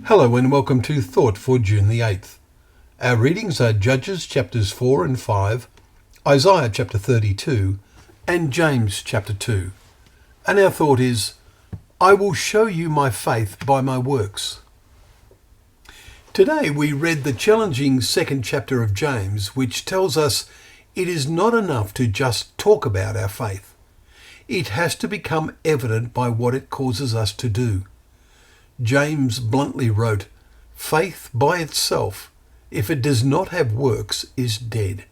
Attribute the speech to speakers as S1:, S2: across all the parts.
S1: Hello and welcome to Thought for June the 8th. Our readings are Judges chapters 4 and 5, Isaiah chapter 32 and James chapter 2. And our thought is, I will show you my faith by my works. Today we read the challenging second chapter of James, which tells us it is not enough to just talk about our faith. It has to become evident by what it causes us to do. James bluntly wrote, faith by itself, if it does not have works, is dead.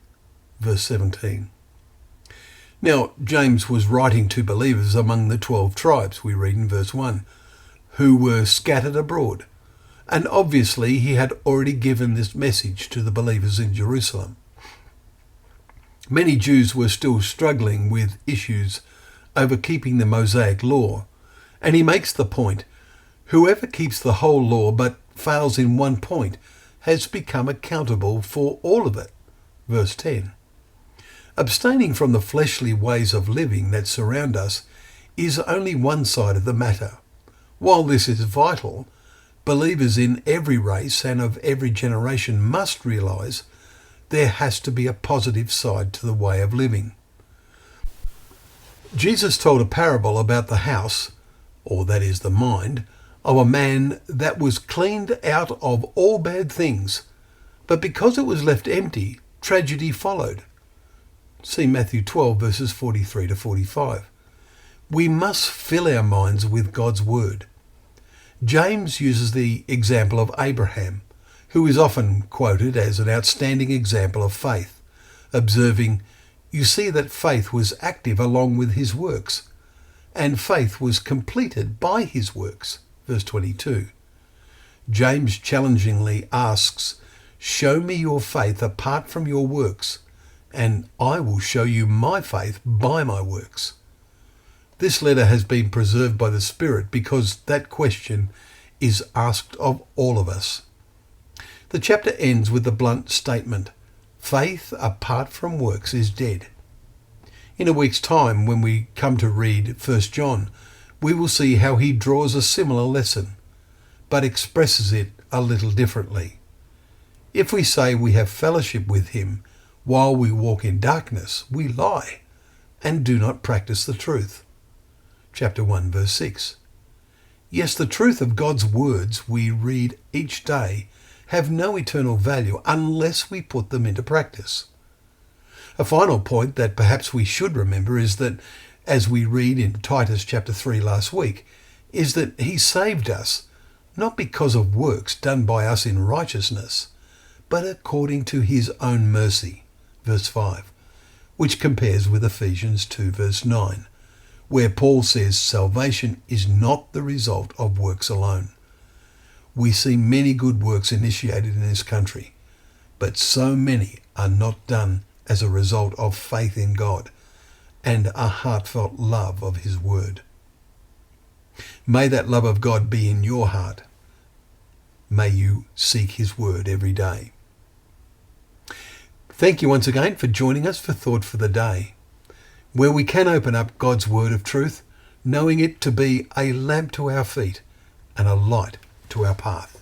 S1: Verse 17. Now, James was writing to believers among the 12 tribes, we read in verse 1, who were scattered abroad. And obviously he had already given this message to the believers in Jerusalem. Many Jews were still struggling with issues over keeping the Mosaic law, and he makes the point, whoever keeps the whole law but fails in one point has become accountable for all of it. Verse 10. Abstaining from the fleshly ways of living that surround us is only one side of the matter. While this is vital, believers in every race and of every generation must realise there has to be a positive side to the way of living. Jesus told a parable about the house, or that is the mind, of a man that was cleaned out of all bad things, but because it was left empty, tragedy followed. See Matthew 12 verses 43 to 45. We must fill our minds with God's word. James uses the example of Abraham, who is often quoted as an outstanding example of faith, observing, you see that faith was active along with his works, and faith was completed by his works. Verse 22. James challengingly asks, show me your faith apart from your works, and I will show you my faith by my works. This letter has been preserved by the Spirit because that question is asked of all of us. The chapter ends with the blunt statement, faith apart from works is dead. In a week's time, when we come to read 1 John, we will see how he draws a similar lesson, but expresses it a little differently. If we say we have fellowship with him while we walk in darkness, we lie and do not practice the truth. Chapter 1 verse 6. Yes, the truth of God's words we read each day have no eternal value unless we put them into practice. A final point that perhaps we should remember is that, as we read in Titus chapter 3 last week, is that he saved us, not because of works done by us in righteousness, but according to his own mercy, verse 5, which compares with Ephesians 2 verse 9, where Paul says salvation is not the result of works alone. We see many good works initiated in this country, but so many are not done as a result of faith in God and a heartfelt love of his word. May that love of God be in your heart. May you seek his word every day. Thank you once again for joining us for Thought for the Day, where we can open up God's word of truth, knowing it to be a lamp to our feet and a light to our path.